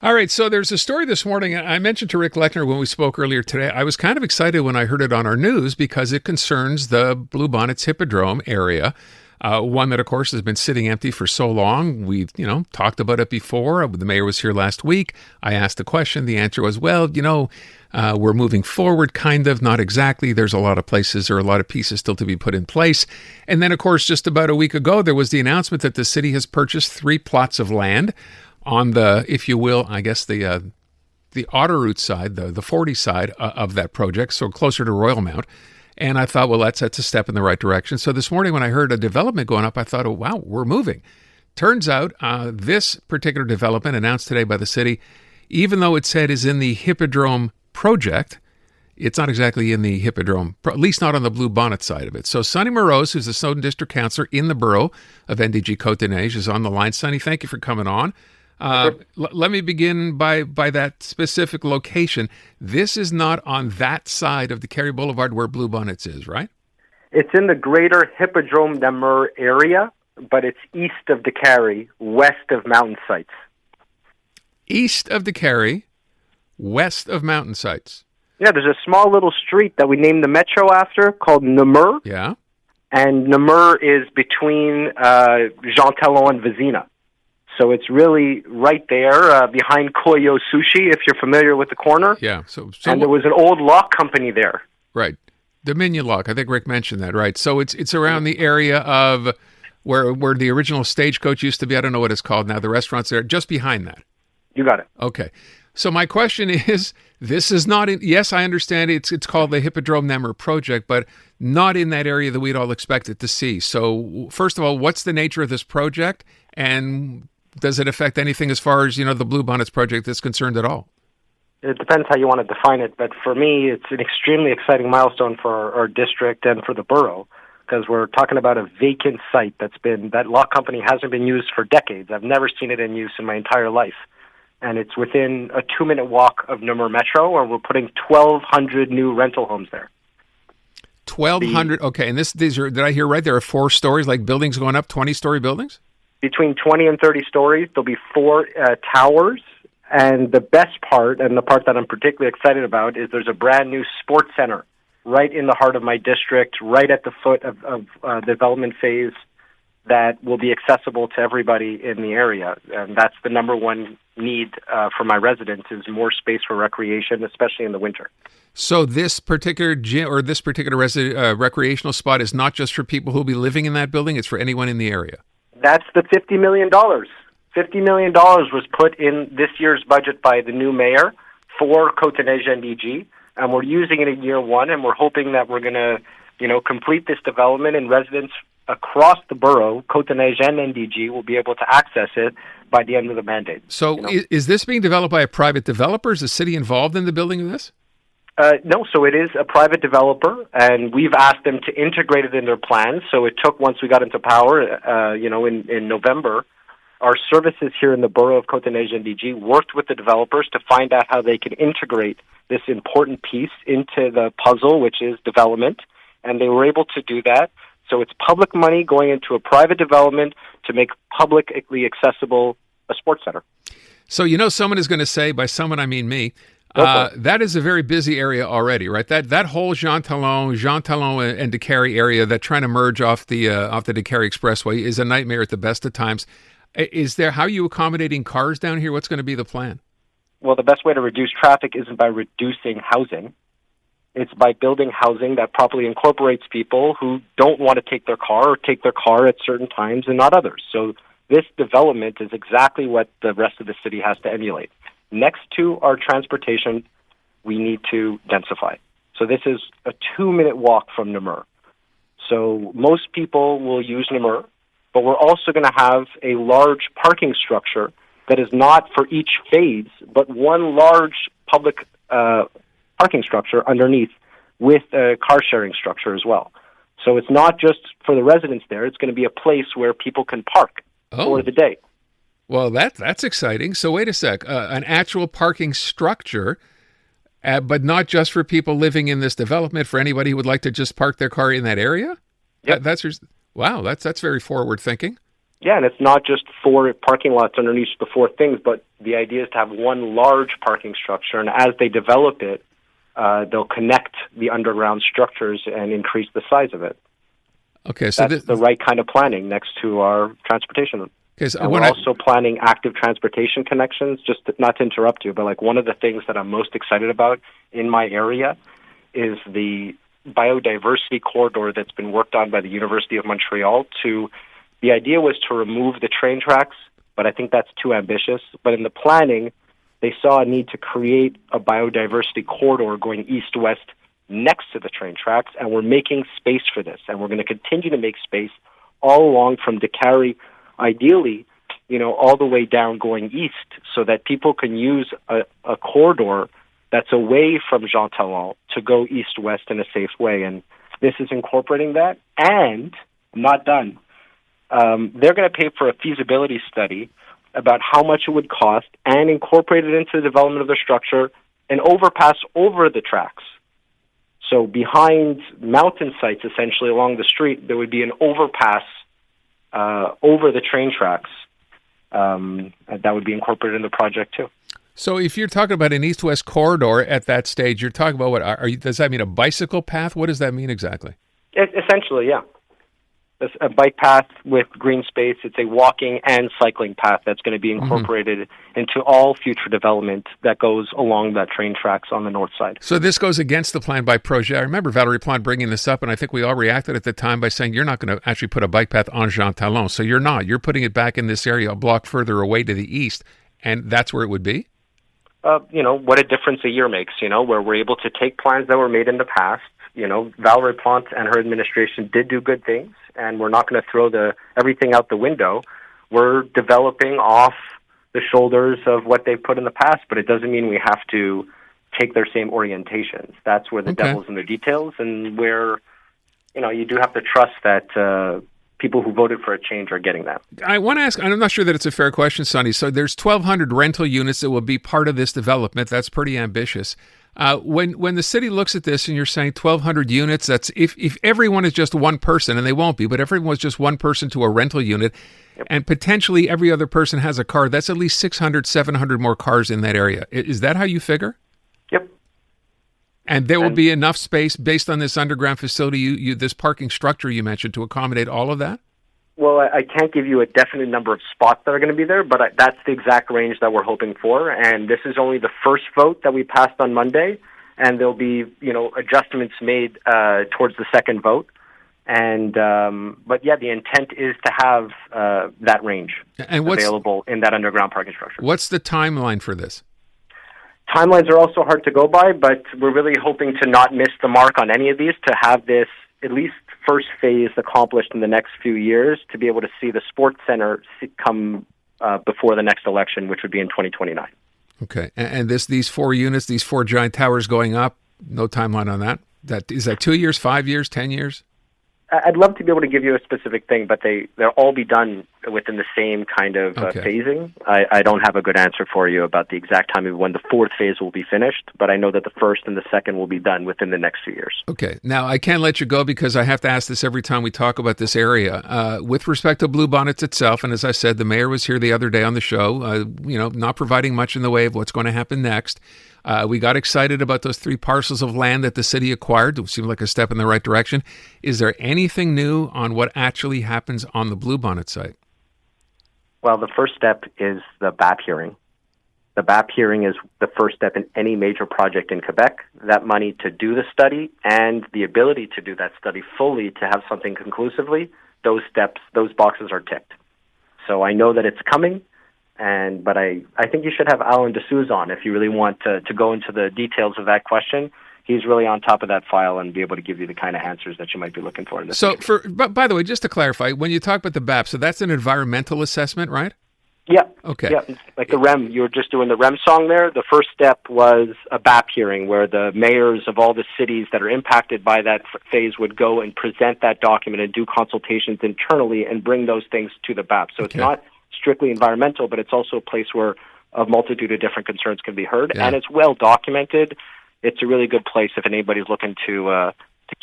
All right, so there's a story this morning. I mentioned to Rick Lechner when we spoke earlier today. I was kind of excited when I heard it on our news because it concerns the Bluebonnets Hippodrome area, one that, of course, has been sitting empty for so long. We've, talked about it before. The mayor was here last week. I asked the question. The answer was, well, we're moving forward, kind of, not exactly. There's a lot of places or a lot of pieces still to be put in place. And then, of course, just about a week ago, there was the announcement that the city has purchased 3 plots of land on the, if you will, I guess the Otterroot side, the 40 side of that project, so closer to Royal Mount. And I thought, well, that's a step in the right direction. So this morning when I heard a development going up, I thought, oh, wow, we're moving. Turns out this particular development announced today by the city, even though it said is in the Hippodrome project, it's not exactly in the Hippodrome, at least not on the Bluebonnet side of it. So Sonny Moroz, who's the Snowdon District Councillor in the borough of NDG Côte-des-Neiges, is on the line. Sonny, thank you for coming on. Let me begin by that specific location. This is not on that side of the Carey Boulevard where Bluebonnets is, right? It's in the greater Hippodrome Namur area, but it's east of the Carey, west of mountain sites. East of the Carey, west of mountain sites. Yeah, there's a small little street that we named the metro after called Namur. Yeah. And Namur is between Jean Talon and Vizina. So it's really right there behind Koyo Sushi, if you're familiar with the corner. Yeah. So and there was an old lock company there. Right. Dominion Lock. I think Rick mentioned that, right? So it's around the area of where the original Stagecoach used to be. I don't know what it's called now. The restaurant's there, just behind that. You got it. Okay. So my question is, this is not in, yes, I understand it's called the Hippodrome Namur project, but not in that area that we'd all expect it to see. So first of all, what's the nature of this project? And does it affect anything as far as, the Bluebonnets project is concerned at all? It depends how you want to define it, but for me, it's an extremely exciting milestone for our district and for the borough, because we're talking about a vacant site that lock company hasn't been used for decades. I've never seen it in use in my entire life. And it's within a 2-minute walk of Namur Metro, and we're putting 1,200 new rental homes there. 1,200, okay, and these are, did I hear right? There are 4 stories, like buildings going up, 20-story buildings? Between 20 and 30 stories, there'll be 4 towers. And the best part, and the part that I'm particularly excited about, is there's a brand new sports center right in the heart of my district, right at the foot of the development phase, that will be accessible to everybody in the area. And that's the number one need for my residents, is more space for recreation, especially in the winter. So this particular gym or this particular recreational spot is not just for people who will be living in that building, it's for anyone in the area. That's the $50 million. $50 million was put in this year's budget by the new mayor for Côte-des-Neiges NDG, and we're using it in year 1, and we're hoping that we're going to, complete this development, and residents across the borough, Côte-des-Neiges and NDG, will be able to access it by the end of the mandate. So is this being developed by a private developer? Is the city involved in the building of this? No, so it is a private developer, and we've asked them to integrate it in their plans. So it took, once we got into power, in November, our services here in the borough of Côte-des-Neiges NDG worked with the developers to find out how they could integrate this important piece into the puzzle, which is development, and they were able to do that. So it's public money going into a private development to make publicly accessible a sports center. So someone is going to say, by someone I mean me, that is a very busy area already, right? That whole Jean Talon and DeCarey area, that trying to merge off the DeCarey Expressway, is a nightmare at the best of times. How are you accommodating cars down here? What's going to be the plan? Well, the best way to reduce traffic isn't by reducing housing. It's by building housing that properly incorporates people who don't want to take their car, or take their car at certain times and not others. So this development is exactly what the rest of the city has to emulate. Next to our transportation, we need to densify. So this is a 2-minute walk from Namur. So most people will use Namur, but we're also going to have a large parking structure that is not for each phase, but one large public parking structure underneath, with a car-sharing structure as well. So it's not just for the residents there. It's going to be a place where people can park for the day. Well, that's exciting. So wait a sec. An actual parking structure, but not just for people living in this development, for anybody who would like to just park their car in that area? Yep. That's very forward thinking. Yeah, and it's not just 4 parking lots underneath the 4 things, but the idea is to have one large parking structure, and as they develop it, they'll connect the underground structures and increase the size of it. Okay, so that's the right kind of planning next to our transportation. And we're also planning active transportation connections. Just not to interrupt you, but like one of the things that I'm most excited about in my area is the biodiversity corridor that's been worked on by the University of Montreal. The idea was to remove the train tracks, but I think that's too ambitious. But in the planning, they saw a need to create a biodiversity corridor going east-west next to the train tracks, and we're making space for this. And we're going to continue to make space all along from Décarie, ideally, all the way down going east, so that people can use a corridor that's away from Jean Talon to go east-west in a safe way. And this is incorporating that. And I'm not done. They're going to pay for a feasibility study about how much it would cost and incorporate it into the development of the structure, an overpass over the tracks. So behind mountain sites, essentially along the street, there would be an overpass over the train tracks that would be incorporated in the project too. So if you're talking about an east-west corridor at that stage, you're talking about what? Does that mean a bicycle path? What does that mean exactly? Essentially, yeah. It's a bike path with green space. It's a walking and cycling path that's going to be incorporated into all future development that goes along that train tracks on the north side. So this goes against the plan by Projet. I remember Valérie Plante bringing this up, and I think we all reacted at the time by saying you're not going to actually put a bike path on Jean Talon. So you're not. You're putting it back in this area a block further away to the east, and that's where it would be? What a difference a year makes, where we're able to take plans that were made in the past. Valérie Plante and her administration did do good things, and we're not going to throw everything out the window. We're developing off the shoulders of what they've put in the past, but it doesn't mean we have to take their same orientations. That's where the devil's in the details, and where, you do have to trust that people who voted for a change are getting that. I want to ask, and I'm not sure that it's a fair question, Sonny. So there's 1,200 rental units that will be part of this development. That's pretty ambitious. When the city looks at this and you're saying 1,200 units, that's if everyone is just one person, and they won't be, but if everyone was just one person to a rental unit, and potentially every other person has a car, that's at least 600, 700 more cars in that area. Is that how you figure? Yep. And there will be enough space based on this underground facility, this parking structure you mentioned, to accommodate all of that? Well, I can't give you a definite number of spots that are going to be there, but that's the exact range that we're hoping for. And this is only the first vote that we passed on Monday, and there'll be, adjustments made towards the second vote. And but yeah, the intent is to have that range available in that underground parking structure. What's the timeline for this? Timelines are also hard to go by, but we're really hoping to not miss the mark on any of these, to have this at least first phase accomplished in the next few years, to be able to see the sports center come before the next election, which would be in 2029. Okay, and these 4 units, these 4 giant towers going up, no timeline on that? Is that 2 years, 5 years, 10 years? I'd love to be able to give you a specific thing, but they'll all be done within the same kind of phasing. I don't have a good answer for you about the exact time of when the 4th phase will be finished, but I know that the 1st and the 2nd will be done within the next few years. Okay. Now, I can't let you go because I have to ask this every time we talk about this area. With respect to Bluebonnets itself, and as I said, the mayor was here the other day on the show, not providing much in the way of what's going to happen next. We got excited about those 3 parcels of land that the city acquired. It seemed like a step in the right direction. Is there anything new on what actually happens on the Bluebonnet site? Well, the first step is the BAP hearing. The BAP hearing is the first step in any major project in Quebec. That money to do the study and the ability to do that study fully, to have something conclusively, those steps, those boxes are ticked. So I know that it's coming. But I think you should have Alan D'Souza on if you really want to go into the details of that question. He's really on top of that file and be able to give you the kind of answers that you might be looking for in this. So, by the way, just to clarify, when you talk about the BAP, so that's an environmental assessment, right? Yeah. Okay. Yeah, like the REM, you were just doing the REM song there. The first step was a BAP hearing where the mayors of all the cities that are impacted by that phase would go and present that document and do consultations internally and bring those things to the BAP. So it's not strictly environmental, but it's also a place where a multitude of different concerns can be heard, and it's well documented. It's a really good place if anybody's looking to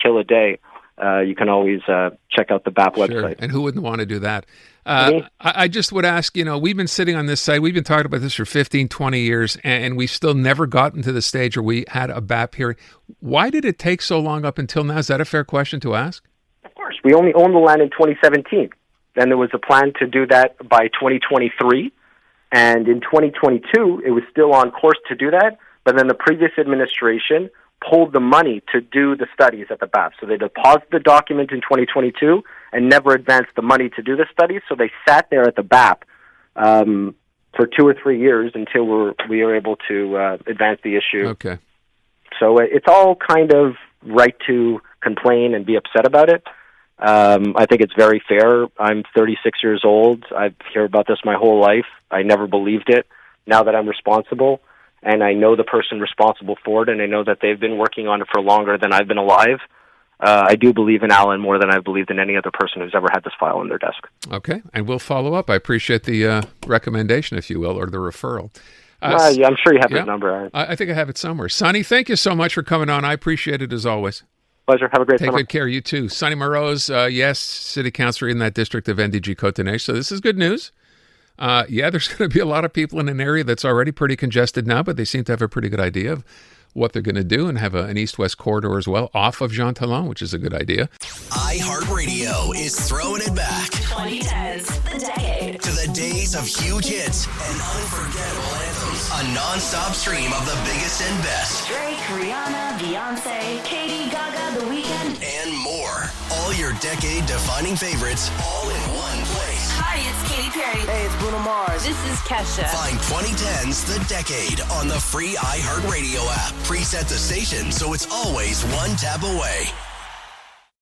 kill a day. you can always check out the BAP Sure. website. And who wouldn't want to do that? I just would ask, we've been sitting on this site, we've been talking about this for 15, 20 years, and we still never gotten to the stage where we had a BAP hearing. Why did it take so long up until now? Is that a fair question to ask? Of course. We only owned the land in 2017. Then there was a plan to do that by 2023. And in 2022, it was still on course to do that. But then the previous administration pulled the money to do the studies at the BAP. So they deposited the document in 2022 and never advanced the money to do the studies. So they sat there at the BAP for 2 or 3 years until we were able to advance the issue. Okay. So it's all kind of right to complain and be upset about it. I think it's very fair. I'm 36 years old. I've heard about this my whole life. I never believed it. Now that I'm responsible, and I know the person responsible for it, and I know that they've been working on it for longer than I've been alive, I do believe in Alan more than I've believed in any other person who's ever had this file on their desk. Okay, and we'll follow up. I appreciate the recommendation, if you will, or the referral. Yeah, I'm sure you have his number. I think I have it somewhere. Sonny, thank you so much for coming on. I appreciate it as always. Pleasure. Have a great summer. Take good care. You too. Sonny Moroz, yes, city councillor in that district of NDG Côte-des-Neiges. So this is good news. There's going to be a lot of people in an area that's already pretty congested now, but they seem to have a pretty good idea of what they're going to do and have an east-west corridor as well off of Jean Talon, which is a good idea. iHeartRadio is throwing it back. 2010s, the decade. To the days of huge hits and unforgettable anthems. A non-stop stream of the biggest and best. Drake, Rihanna, Beyonce, Katy, Gaga, The Weeknd, and more. All your decade-defining favorites all in one place. Hi, it's Katy Perry. Hey, it's Bruno Mars. This is Kesha. Find 2010's The Decade on the free iHeartRadio app. Preset the station so it's always one tap away.